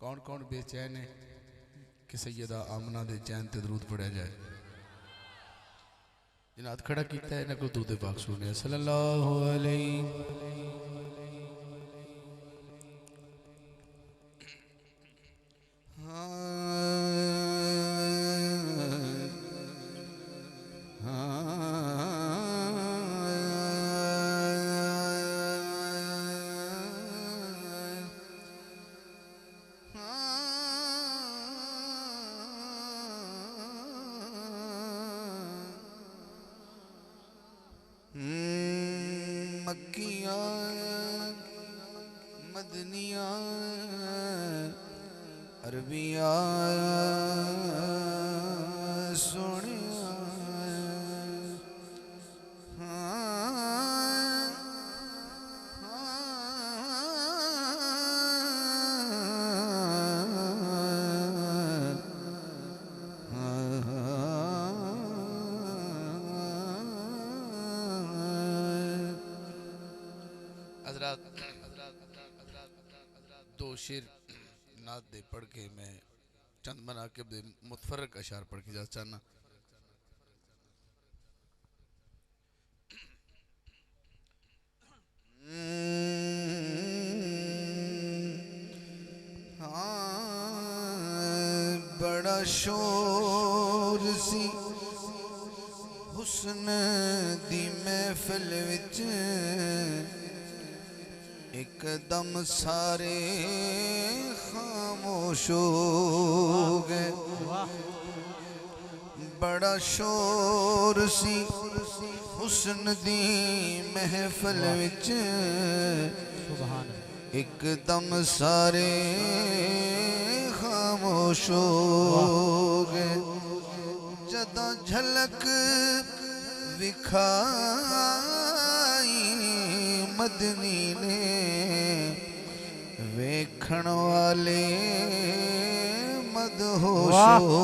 कौन कौन बेचैन है कि सैयदा आमना दे चैन ते दरूद पढ़ा जाए। जिन्हें हाथ खड़ा किया है इन्हें को दूध पाक सुने सल्लल्लाहु अलैहि। मक्किया मदनिया अरबिया सोनिया दो शेर नात दे पढ़ के मैं चंद मनाकिब दे मुतफरक अशार पढ़ के जा चाहना। बड़ा शोर सी हुस्न दी महफिल विच एकदम सारे खामोश हो गए। बड़ा शोर सी हुस्न दी महफिल विच एकदम सारे खामोश हो गए। जदा झलक विखाई मदनी ने वेखण वाले मदहोश हो।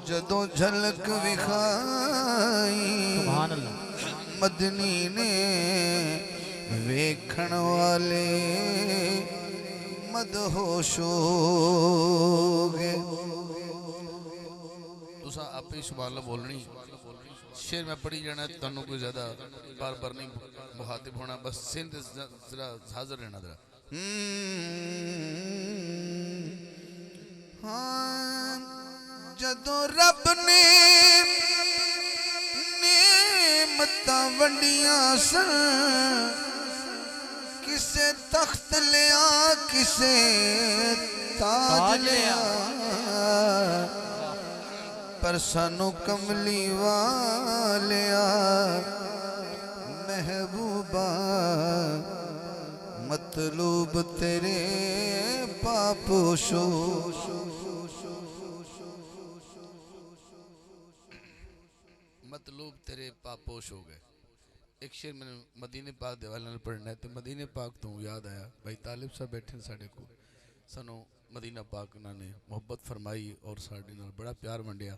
जदों झलक विखाई मदनी ने वेखण वाले मदहोश हो गए। तुसा आपे सुभान अल्लाह बोलनी शेर में पढ़ी जाना तुहानू कोई ज्यादा बार बार नहीं मुखातिब होना, बस सिंध जरा हाजिर रहना जरा। हाँ जदों रब ने नेमतां वंडियां सन किसे तख्त लिया किसे ताज लिया, पर सानू कमली वालिया महबूबा मतलूब तेरे पापोशो। मतलूब तेरे पापोश हो गए। एक शेर मैंने मदीने पाक दे हवाले नाल पढ़ना है तो मदीने पाक तो याद आया भाई तालिब साहब बैठे साडे को सानू मदीना पाक उन्होंने मुहब्बत फरमाई और साडे नाल बड़ा प्यार वंडिया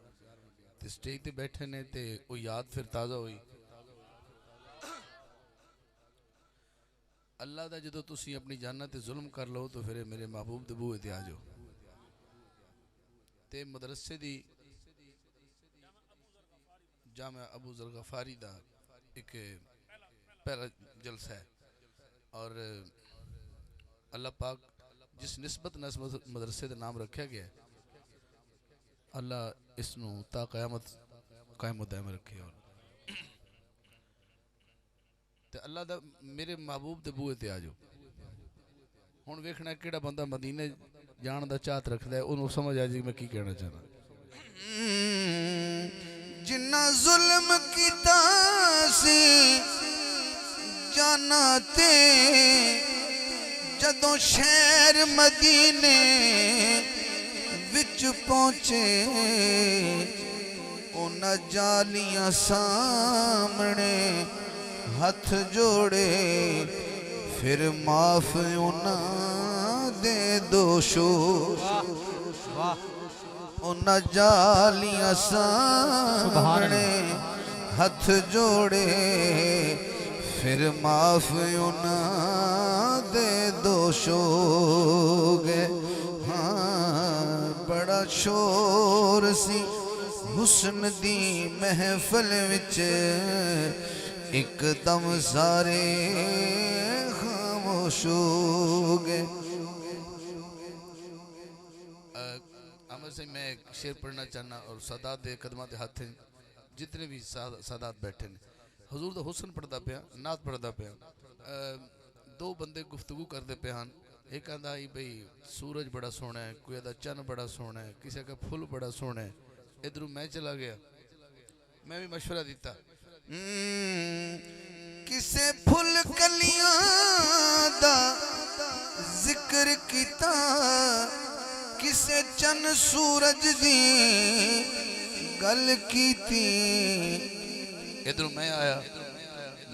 ते स्टेज ते बैठे ने ते वो याद फिर ताज़ा हुई। अल्लाह दा जदों तुसी अपनी जाना ते जुल्म कर लो तो फिर मेरे महबूब दे बूहे ते आ जाओ। ते मदरसे दी जामा अबू जर गफारी दा एक पहला जलसा है और अल्लाह पाक जिस निस्बत न मदरसे का नाम रखा गया है अल्लाह इसनू ता क़यामत कायम दायम रखे। और ते अल्लाह दा मेरे महबूब दे बूहे ते आ जाओ। हुण वेखना केड़ा बंदा मदीने जान दा चाहत रखदा है उन्होंने समझ आ जाए मैं की कहना चाहना। जिन्ना जुल्म कीता सी जाना ते जदों शहर मदीने विच पहुंचे उन्हां जालियां सामने हथ जोड़े फिर माफ उन्हां दे दोषो। उन्हां जालियां सामने हथ जोड़े फिर माफ उन्हां दे दोषो बड़ा शोर सी हुस्न दी महफिल विच एकदम सारे खामोश हो गए। अमर से मैं एक शेर पढ़ना चाहना और सादात दे कदमां दे हाथ जितने भी सादात बैठे ने हजूर दा हुस्न पढ़दा पिया नात पढ़दा पिया। दो बंदे गुफ्तगू करते पे हैं। एक आंदा ही भाई सूरज बड़ा सोहना है, कोई आदा चन्न बड़ा सोहना है, किसी का फुल बड़ा सोहना है। इधरों मैं चला गया, मैं भी मशवरा दिता किसे फुल कलियां दा जिक्र किता, किसे चन्न सूरज दी गल कीती। इधरों मैं आया,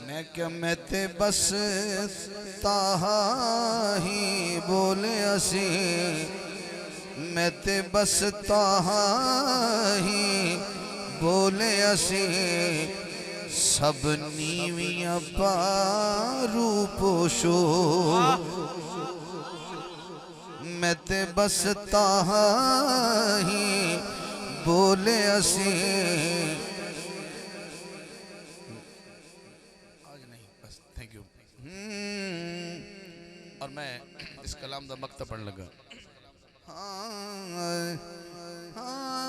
मैं क्या मैं ते बस ताहा ही बोले असी, मैं ते बस ताहा ही बोले असी। सब नीवियां पारू पोशो, मैं ते बस ताहा ही बोले असी। और मैं इस कलाम दा मक्ता पढ़ने लगा।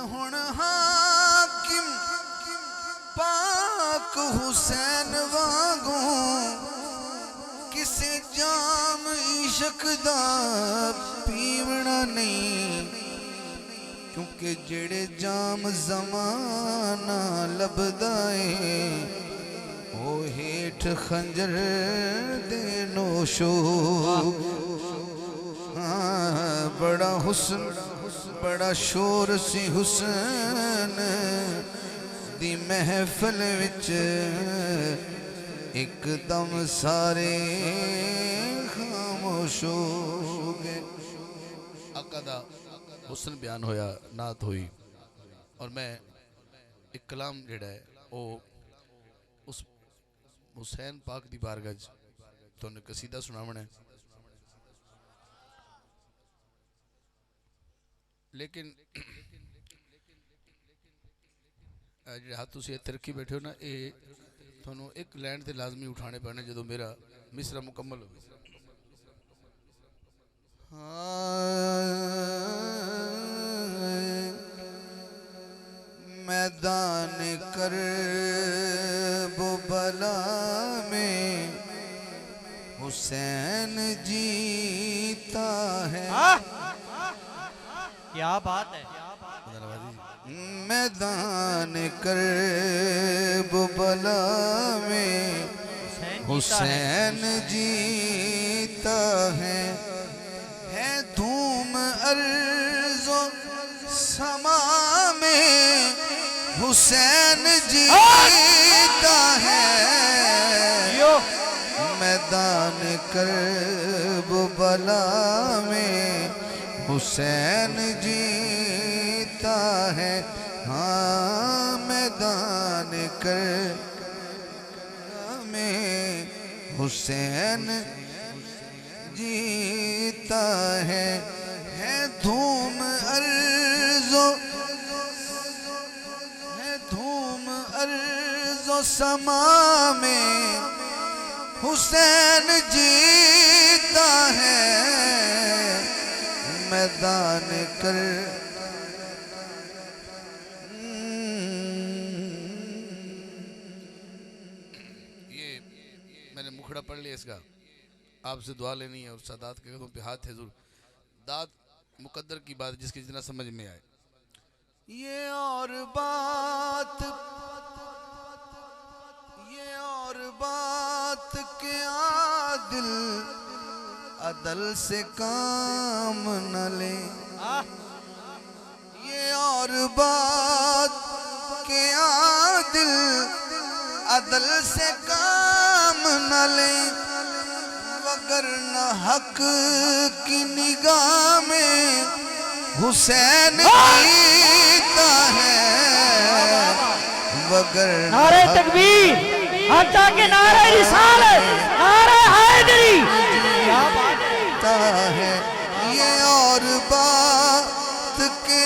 हुण हाकिम पाक हुसैन वांगू किसे जाम इश्क दा पीवना नहीं, क्योंकि जेड़े जाम ज़माना लभदा है ओ हेठ खंजर दे नोशो। बड़ा हुस्न बड़ा शोर सी हुस्न दी महफिल विच एकदम सारे खामोश हो गए। आका दा हुस्न बयान होया, नात हुई और मैं एक कलाम जेड़ा है वो उस हुसैन पाक दी बारगाह च तुहानू कसीदा सुनावना है। लेकिन जो हाथ तुम इत्थे रखी बैठे हो ना, ये थोनू एक लैंड ते लाजमी उठाने पैने जो मेरा मिसरा मुकम्मल हो। मैदान कर बला में हुसैन जीता है। क्या बात है। मैदान कर बला में हुसैन जीता है धूम अर्ज़ो समा में हुसैन जीता है। मैदान करबला में हुसैन जीता है। हाँ मैदान करबला में हुसैन जीता है धूम अर्ज़ो समा में हुसैन जीता है। मैदान कर ये मैंने मुखड़ा पढ़ लिया इसका, आपसे दुआ लेनी है और सादात के कदमों पे हाथ है ज़रूर। दाद मुकद्दर की बात जिसकी जितना समझ में आए। ये और बात के आदिल अदल से काम न ले। ये और बात के आदिल अदल से काम न ले, वगरना हक की निगाह में हुसैन जीता है। वगरना नारे तकबीर, हत्ता के नारे रिसालत, नारे हैदरी। क्या बात है। ये और बात के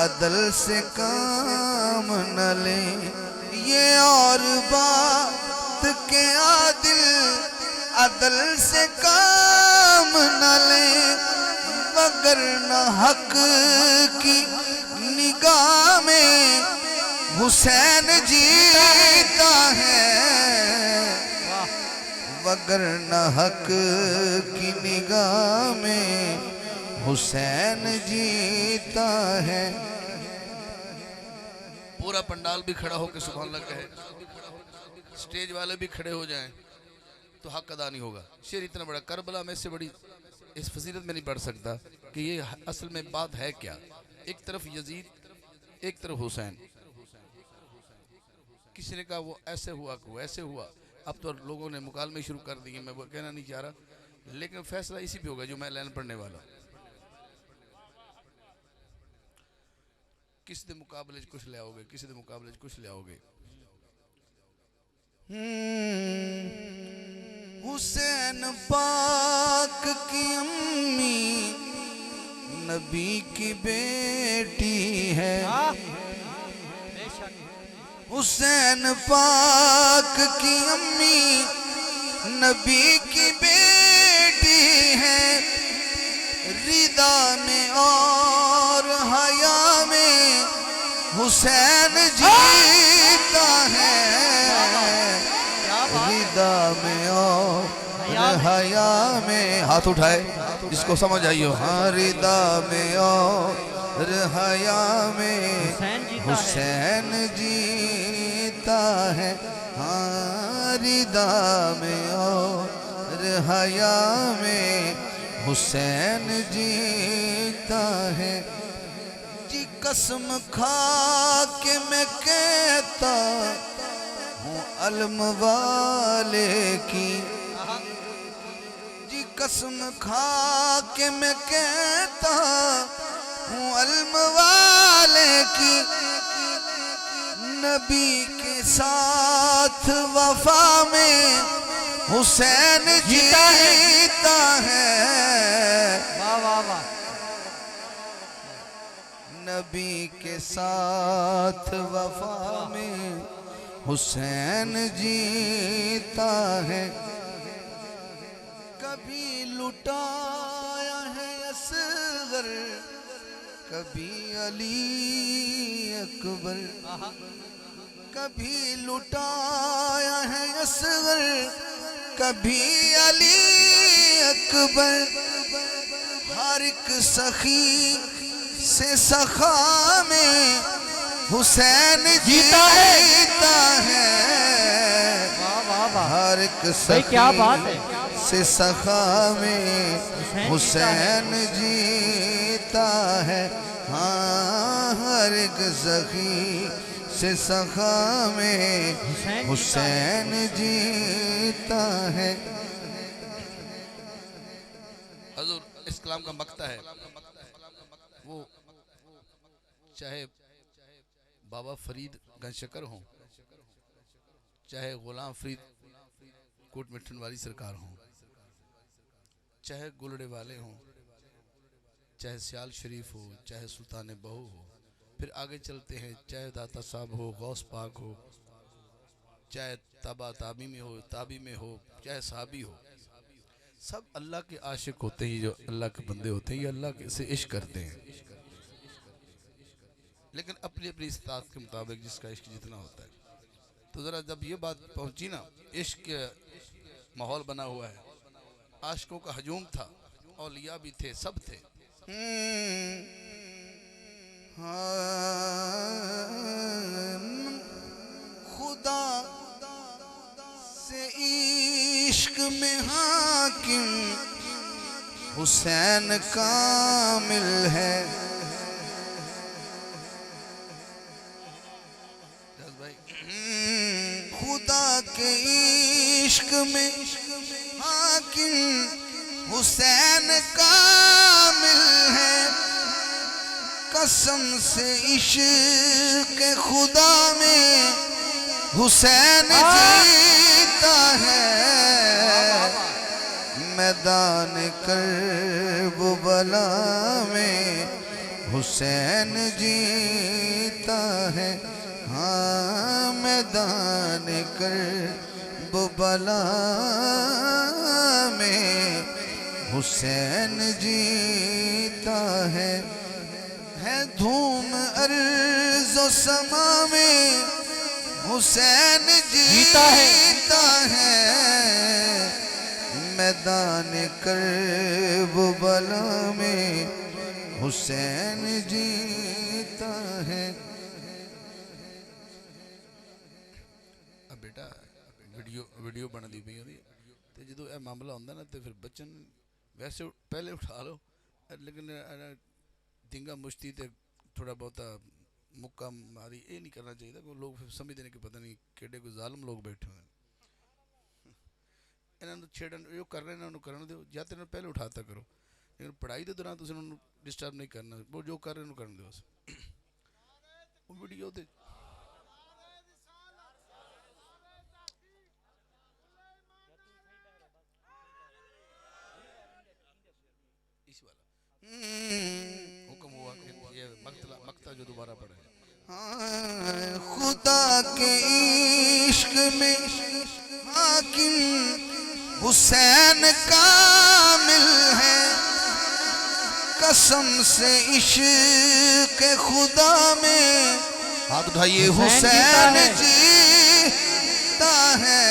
अदल से काम न ले, ये और बात के आदिल अदल से काम न ले, मगर न हक की निगाह में हुसैन जीता है, मगर न हक की निगाह में हुसैन जीता है। पूरा पंडाल भी खड़ा होकर सुभान अल्लाह कहे, स्टेज वाले भी खड़े हो जाएं तो हक अदा नहीं होगा। शेर इतना बड़ा, करबला में से बड़ी इस फजीलत में नहीं पढ़ सकता कि ये असल में बात है क्या। एक तरफ यजीद, एक तरफ हुसैन। किसी ने कहा वो ऐसे हुआ, वो ऐसे हुआ। अब तो लोगों ने मुकालमे शुरू कर दिए, मैं वो कहना नहीं चाह रहा, लेकिन फैसला इसी पे होगा जो मैं लाइन पढ़ने वाला। किसी के मुकाबले कुछ ले आओगे, किसी के मुकाबले कुछ ले आओगे। हुसैन पाक की अम्मी नबी की बेटी है, हुसैन पाक की अम्मी नबी की बेटी है, रिदा में और हया में हुसैन जीता है, रिदा में और हया में, हाथ उठाए जिसको समझ आइयो, हाँ रिदा में और हया में हुसैन जीता है, हाँ रिदा में और हया में हुसैन जीता है। जी कसम खा के मैं कहता हूँ अलम वाले की, जी कसम खा के मैं कहता हूँ अलम वाले की, नबी के साथ वफा में हुसैन जीता है, वाह वाह वाह, नबी के साथ वफा में हुसैन जीता है। कभी लुटाया है असगर, कभी अली अकबर, कभी लुटाया है असगर, कभी अली अकबर, हर एक सखी से सखा में हुसैन जीता है, हर एक क्या बात है, से सखा में हुसैन जीता है, हाँ हर एक सखी से सखा में हुसैन जीता है। हजूर इस कलाम का मकता है, वो चाहे बाबा फरीद गंजशकर हों, चाहे गुलाम फरीद कोट मिठन वाली सरकार हों, चाहे गुलड़े वाले हों, चाहे सियाल शरीफ हो, चाहे सुल्तान बहू हो, फिर आगे चलते हैं चाहे दाता साहब हो, गौस पाक हो, चाहे ताबा ताबी में हो, ताबी में हो, चाहे साहबी हो, सब अल्लाह के आशिक होते हैं। जो अल्लाह के बंदे होते हैं ये अल्लाह के से इश्क करते हैं, लेकिन अपनी अपनी इस्तात के मुताबिक जिसका इश्क जितना होता है। तो ज़रा जब ये बात पहुंची ना, इश्क माहौल बना हुआ है, आशिकों का हजूम था, औलिया भी थे, सब थे। खुदा से इश्क में हाकिम हुसैन कामिल है। खुदा के इश्क में हाकिम हुसैन कामिल है, कसम से इश्क खुदा में हुसैन जीता है, मैदान करबला में हुसैन जीता है हाँ मैदान करबला में हुसैन जीता है धूम अर्ज़ो समा में हुसैन जीता है मैदान करबला में हुसैन जीता है। अब बेटा वीडियो बन दी पई होंदी ते जो यह मामला होंदा ना तो फिर बच्चन वैसे पहले उठा लो लेकिन दिंगा मुश्ती ते थोड़ा बहुता मुक्का मारी ये नहीं करना चाहिए। कोई लोग फिर समझते हैं कि पता नहीं केड़े कोई जालम लोग बैठे हुए इन्होंने छेड़न जो कर रहे हैं उन्होंने करने दो या तो पहले उठाता करो लेकिन पढ़ाई के दौरान तुम उन्होंने डिस्टर्ब नहीं करना वो जो कर रहे हैं करने दो वो वीडियो ते इस वाला हुक्म हुआ कि ये मक्ता जो दोबारा पढ़े खुदा के इश्क में हाकिम हुसैन कामिल है कसम से इश्क खुदा में हाथ उठाइए हुसैन जीता है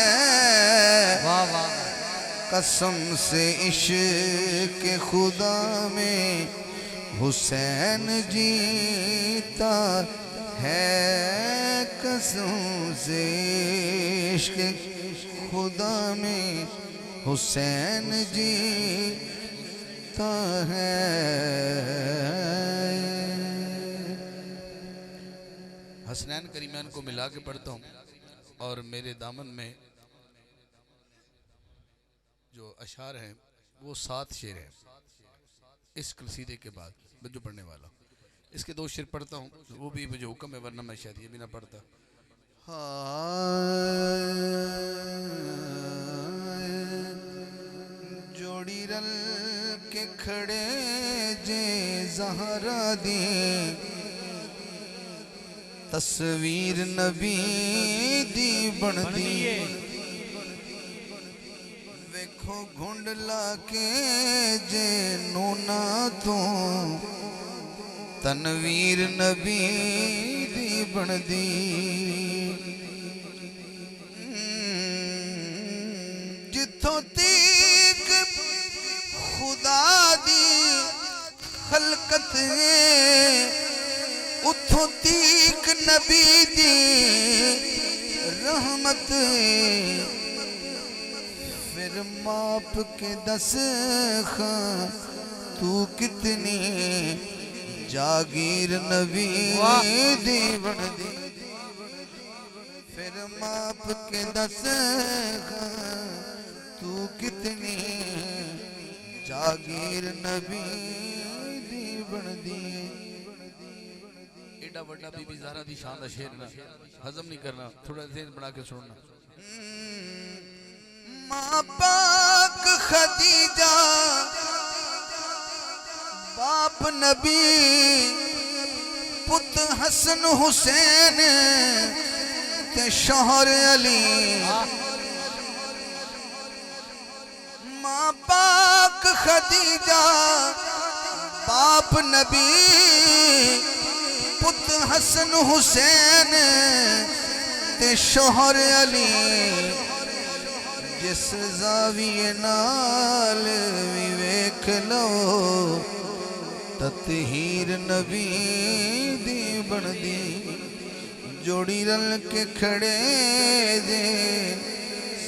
कसम से इश्क खुदा में हुसैन जीता है कसम से इश्क खुदा में हुसैन जीता है। हसनैन करीमैन को मिला के पढ़ता हूँ और मेरे दामन में जो अशार हैं वो 7 शेर हैं इस कसीदे के बाद मैं जो पढ़ने वाला हूँ। इसके 2 शेर पढ़ता हूँ वो भी मुझे हुक्म है वरना मैं शायद ये भी ना पढ़ता। जोड़ी रल के खड़े जे ज़हरा दी तस्वीर नबी दी बनदी वेखो घुंड ला के जे नूना तो तनवीर नबी दी बनदी जिथों तीक खुदा दी खलकत उथों तीक नबी दी रहमत फिर माप के दस खां तू कितनी जागीर नबी दी बनदी फिर माप के दस तू कितनी जागीर नबी दी बनदी। एडा बड़ा बीबी ज़हरा दी शान दा शेर ना हजम नहीं करना थोड़ा ज़हन बना के सुनना। माँ पाक खदीजा बाप नबी पुत हसन हुसैन ते शौहर अली माँ पाक खदीजा बाप नबी पुत हसन हुसैन ते शौहर अली जिस ज़ाविये नाल भी वेख लो ततहीर नबी दी बनदी जोड़ी रल के खड़े जे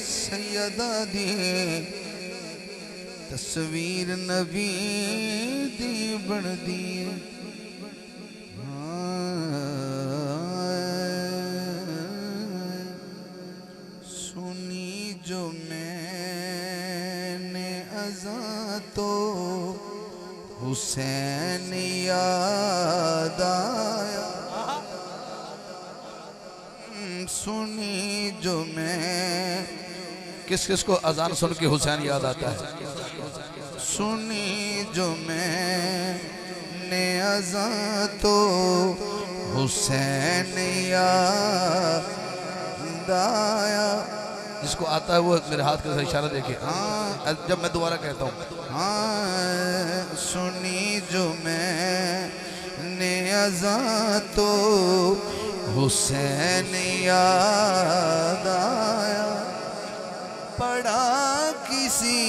सैयदा दी तस्वीर नबी दी बनदी। सुनी जो मैंने अज़ा तो हुसैन याद आया सुनी जो मैं किस किस को अजान सुन के हुसैन याद आता है। सुनी जो मैं ने अज़ा तो हुसैन याद आया। जिसको आता है वो मेरे हाथ के साथ इशारा देखे, हाँ जब मैं दोबारा कहता हूँ। हाँ सुनी जो मैंने अज़ा तो हुसैन याद आया। पढ़ा किसी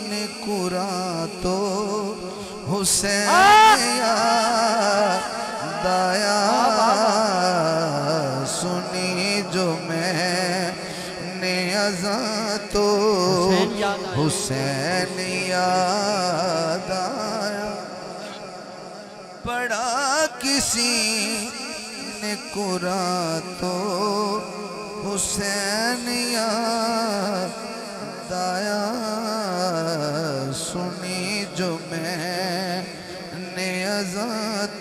ने कुरान तो हुसैन याद आया। सुनी जो मैंने अज़ा तो हुसैन याद आया। पढ़ा किसी ने कुरान तो हुसैन याद आया। सुनी जो मैंने अज़ा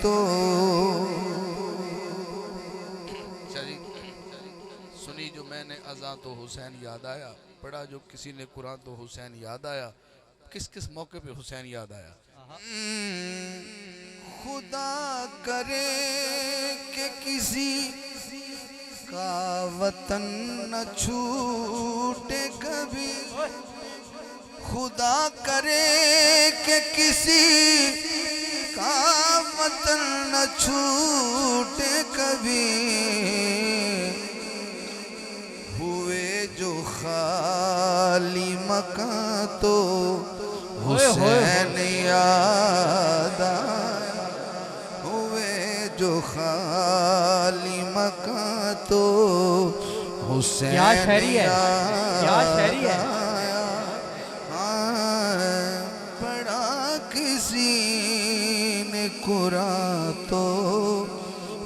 तो सुनी जो मैंने अज़ा तो हुसैन याद आया। पढ़ा जो किसी ने कुरान तो हुसैन याद आया। किस किस मौके पे हुसैन याद आया? खुदा करे कि किसी का वतन न छूटे कभी। खुदा करे कि किसी का वतन न छूटे कभी। हुए जो खाली मकान तो हुसैन याद आया। हुए जो खाली मकान तो हुसैन याद आया। पढ़ा किसी ने कुरान तो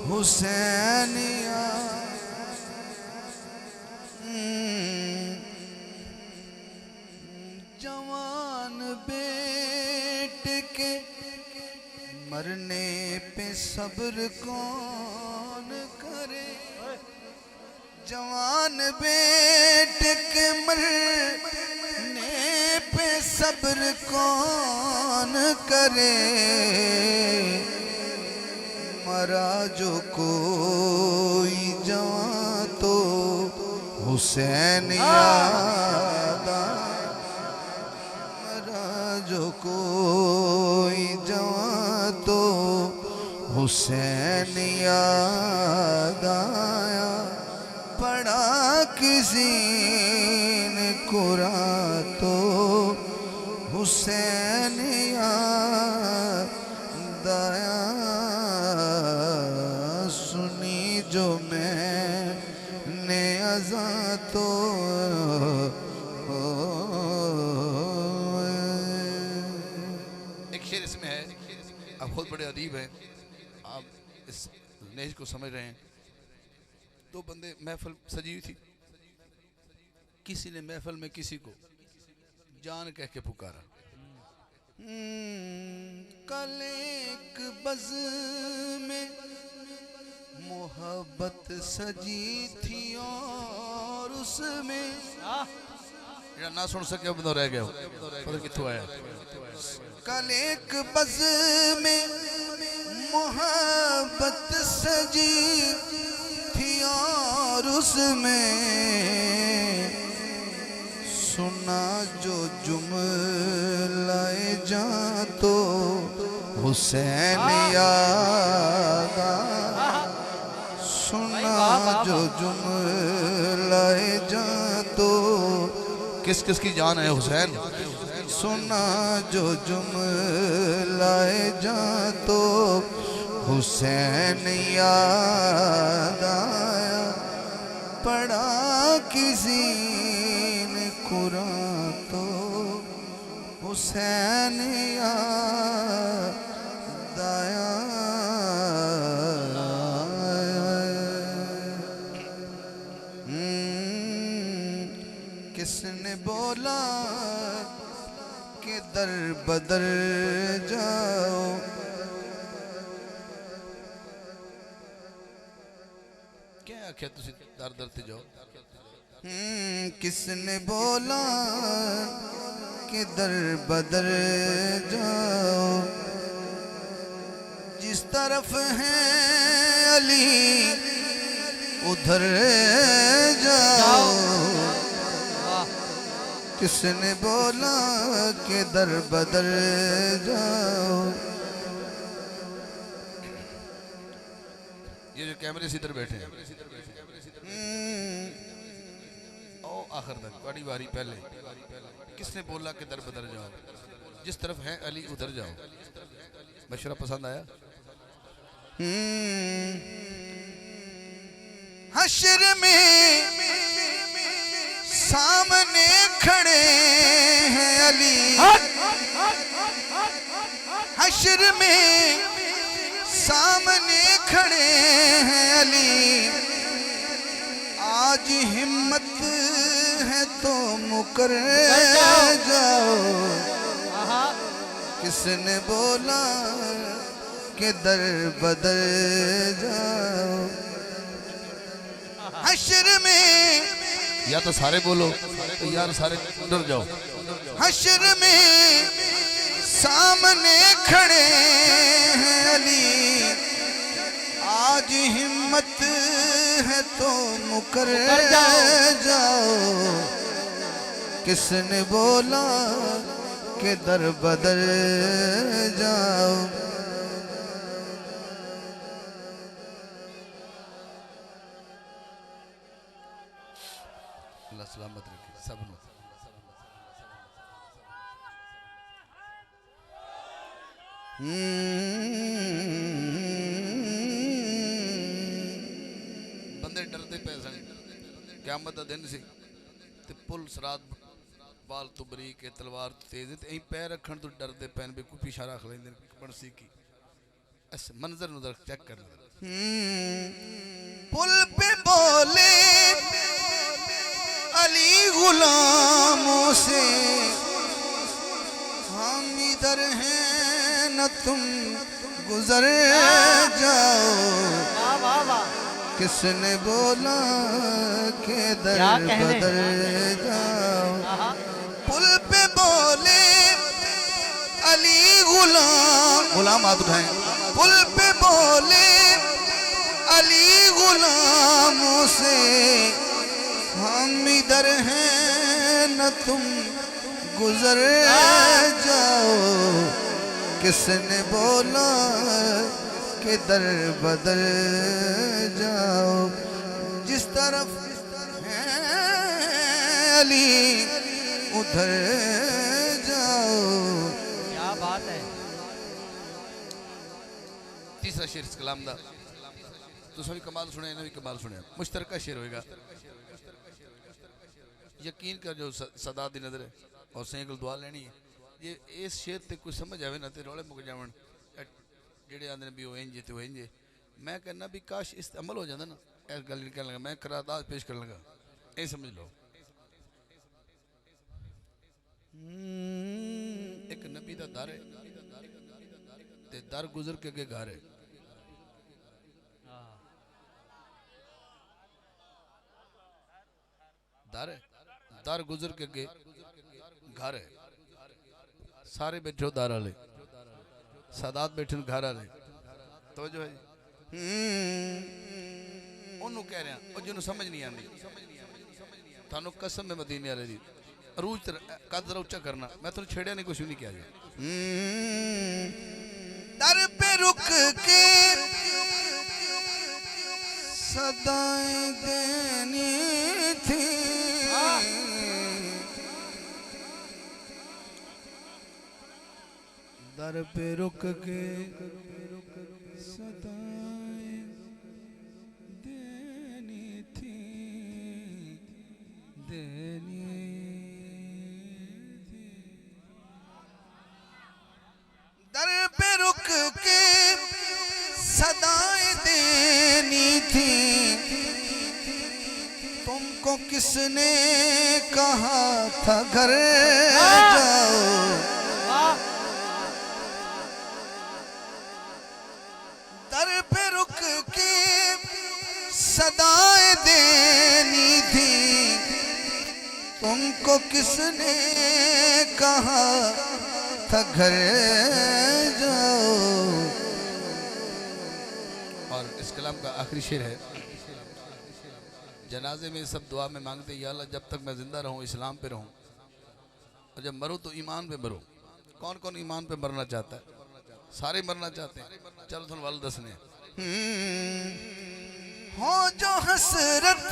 हुसैन जवान बेटे के मरने पे सब्र कौन करे। जवान बेटे के मरने पे सब्र कौन करे। मरा जो कोई जवान तो हुसैन याद आया। जो कोई जवान तो हुसैन याद आया। पढ़ा किसी ने कुरान तो हुसैन याद आया। सुनी जो मैंने अज़ा तो इसमें है। आप खुद बड़े अदीब हैं, आप इस नेज को समझ रहे हैं। दो बंदे, महफिल सजी हुई थी, किसी ने महफिल में किसी को जान कह के पुकारा। कल एक बज़ में मोहब्बत सजी थी और उसमें ना सुन सके बंदा रह गया, पता कित्थों आया। कल एक बज़ में मोहब्बत सजी थी और उसमें सुना जो जुमलाए जा तो हुसैन याद आया। सुना जो जुमलाए जा तो किस किस की जान है हुसैन। सुना जो जुमलाए जा तो हुसैन याद आया। पढ़ा किसी ने कुरान तो हुसैन याद आया। किसने बोला कि दर बदर जाओ। क्या आख्या तुसी दर दर ते जाओ। किसने बोला कि दर बदर जाओ। जिस तरफ है अली उधर जाओ। किसने बोला कि दर बदर जाओ। ये जो कैमरे से इधर बैठे हैं ओ आखिर तक बड़ी बारी पहले किसने बोला कि दर बदर जाओ, जिस तरफ है अली उधर जाओ। मशवरा पसंद आया? हश्र में सामने खड़े हैं अली। हश्र में सामने खड़े हैं अली। आज हिम्मत है तो मुकर जाओ। किसने बोला कि दर बदर जाओ। हश्र में या तो सारे बोलो तो यार सारे डर जाओ। हश्र में सामने खड़े हैं अली। आज हिम्मत है तो मुकर जाओ। किसने बोला कि दर बदर जाओ। अल्लाह सलामत रखे सबनों। बंदे डरते पे सन क़यामत दा दिन सी ते पुल सरात बाल तो बरीक है तलवार तेज ते अहीं पैर रखण तो डरते पैन भी कोई पिछा रख लेंदे बनसी की। इस मंजर नु चेक कर ले। पुल पे बोले अली गुलामों से हम इधर हैं न तुम गुजर जाओ। किसने बोला के दर बदर जाओ। पुल पे बोले अली गुलाम हाथ उठाएं। पुल पे बोले अली गुलामों से हम इधर हैं न तुम गुजर जाओ। किसने बोला कि दर बदर जाओ। जिस तरफ है अली उधर जाओ। क्या बात है। तीसरा शेर इस कलाम दा तुसां भी कमाल सुने इन्हें भी कमाल सुने। मुश्तरका शेर होएगा। यकीन कर जो सदा दी नजर है और सैकल दुआ लेनी है। ये इस शेर ते कोई समझ आवे ना ते रोले मुक जावन जेड़े आंदे ने भी हो इंजे ते हो इंजे। मैं कहना भी काश इस अमल हो जाता ना इस गल नहीं कहने लगा मैं करारदाद पेश करने लगा ये समझ लो। एक नबी दा दर है ते दर गुजर के अगे घर है। दर है दर गुजर के अगे घर है। सारे बैठो दर वाले सादात बैठे घर वाले तो जो है ओनू कह रहा और जिन्होंने समझ नहीं आती थानू कसम में मदीने वाले दी अरूज कद जरा उच्चा करना मैं तुम छेड़िया नहीं कुछ भी नहीं किया जी। दर पे रुक के सदाएं देनी थी। दर पे रुक के सदाएं देनी थी। दर पे रुक के सदाएं देनी थी। तुमको किसने कहा था घर जाओ। दर पे रुक के सदाएं देनी थी। तुमको किसने कहा था घर जाओ। और इस कलाम का आखिरी शेर है। जनाजे में सब दुआ में मांगते या अल्लाह जब तक मैं जिंदा रहूं इस्लाम पे रहूं, और जब मरूं तो ईमान पे मरूं। कौन कौन ईमान पे मरना चाहता है? सारे मरना चाहते हैं। चलो थोड़ा वाल दसने हो जो हसरत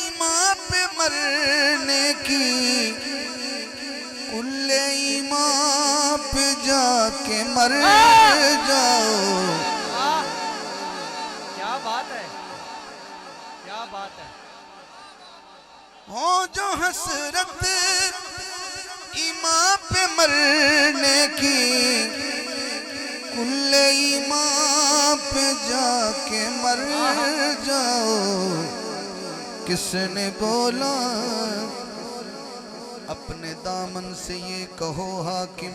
ईमान पे मरने की, कुल्ले ईमान पे जाके मर जाओ। क्या बात है, क्या बात है। हो जो हसरत ईमान पे मरने की, कुल्ले ईमान पे जाके मर जाओ। किसने बोला अपने दामन से ये कहो हाकिम,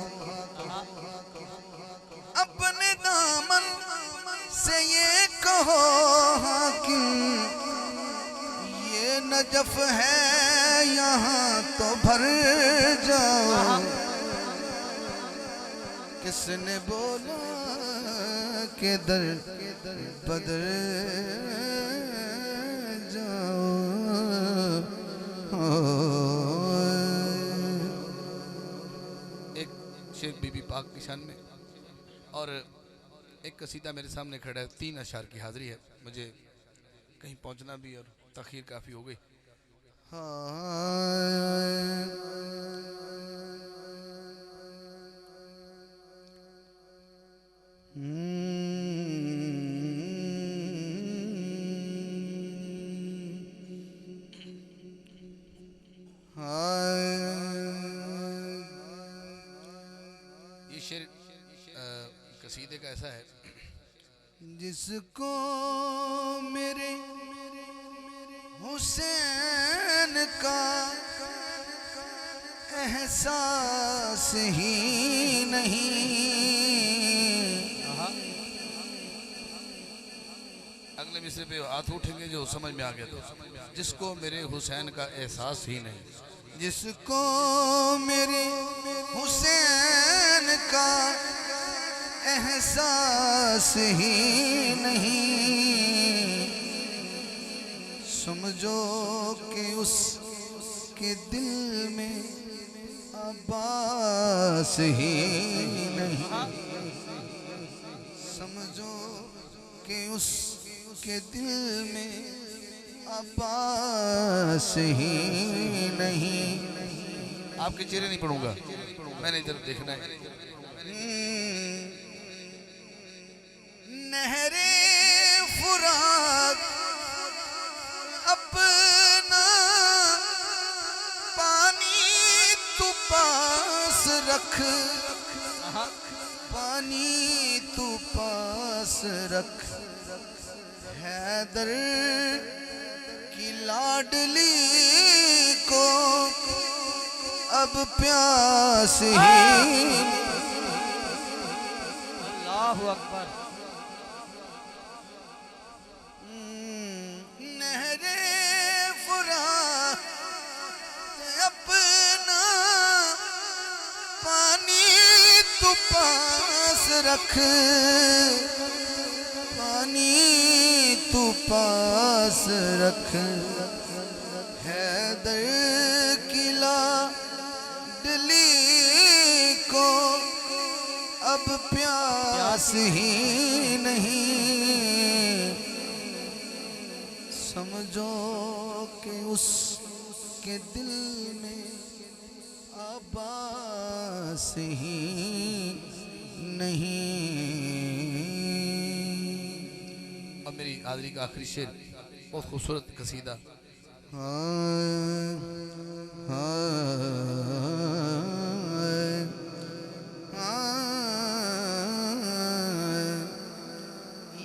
अपने दामन से ये कहो हाकिम, ये नजफ है यहाँ तो भर जाओ। किसने बोला के दर बदर जाओ। एक शेर बीबी पाक की शान में और एक कसीदा मेरे सामने खड़ा है। 3 अशार की हाजिरी है। मुझे कहीं पहुंचना भी और तखीर काफ़ी हो गई। ये शेर कसीदे का ऐसा है। जिसको मेरे हुसैन का एहसास ही नहीं, अगले मिसरे पे हाथ उठेंगे जो समझ में आ गया। तो जिसको मेरे हुसैन का एहसास ही नहीं, जिसको मेरे हुसैन का एहसास ही नहीं, समझो कि उसके दिल में अब्बास ही नहीं, समझो कि उसके दिल में अब्बास ही नहीं। आपके चेहरे नहीं पढ़ूंगा, मैंने इधर देखना है। नहरे फुरात अपना पानी तू पास रख, पानी तू पास रख। हैदर की लाडली को अब प्यास ही। अल्लाहु अकबर। नहरे फुरात अपना पानी तू पास रख, पानी तू पास रख। हैदर की लाडली को अब प्यास ही नहीं, समझो कि उसके दिल में अब्बास ही नहीं। और मेरी हाजिरी का आखिरी शेर बहुत खूबसूरत कसीदा।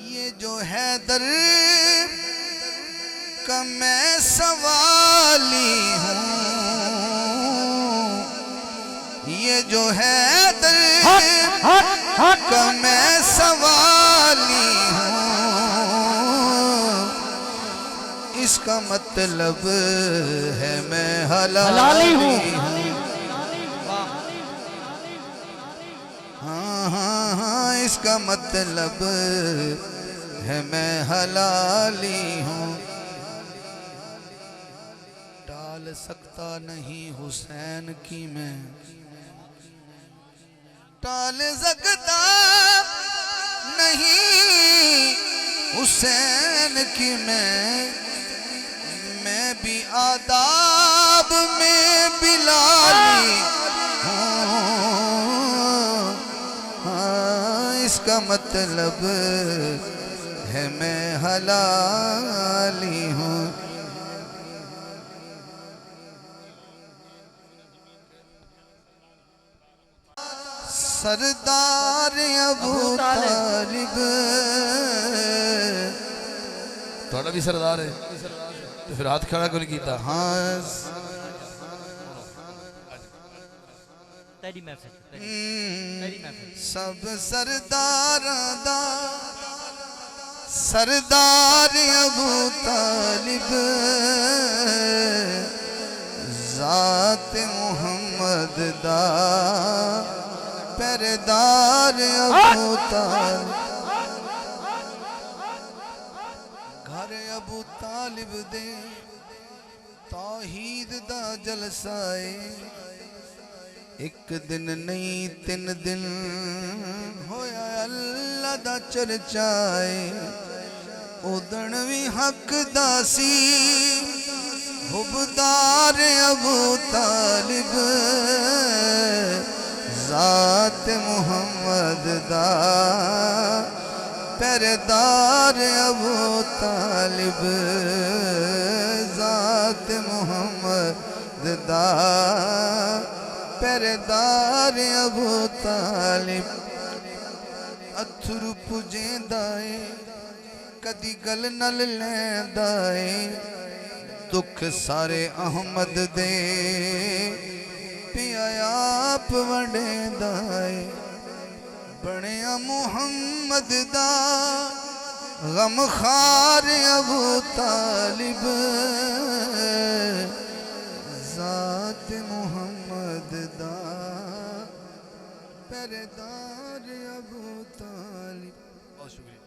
ये जो हैदर का मैं सवाली हूँ, ये जो हैदर का मैं सवाली हूँ, इसका मतलब है मैं हलाली हूँ। हाँ हाँ हाँ, इसका मतलब है मैं हलाली हूँ। टाल सकता नहीं हुसैन की मैं, टाल सकता नहीं हुसैन की मैं भी आदाब में बिलाली हूँ। हाँ, इसका मतलब है मैं हलाली हूँ। सरदार अबू तालिब थोड़ा भी सरदार है तो फिर हाथ खड़ा क्यों नहीं कीता? हाँ तेरी महफिल, तेरी महफिल। सब सरदार दा सरदार अबू तालिब ज़ात मुहम्मद दा पहरेदार अबू तालिब। घर अबू तालिब दे तौहीद दा जलसाए, एक दिन नहीं 3 दिन होया अल्लाह दा चर्चाए। उदण भी हक दासी हुबदार अबू तालिब ज़ात मुहम्मद दा पहरेदार अबू तालिब ज़ात मुहम्मद दा पहरेदार अबू तालिब। अथरू पुजेंदा है कदी गल नल लैंदा है, दुख सारे अहमद दे पिया आप वंडेंदा है। बनिया मुहम्मद दा गम खार अबू तालिब ज़ात मुहम्मद दा पहरेदार अबू तालिब। बहुत शुक्रिया।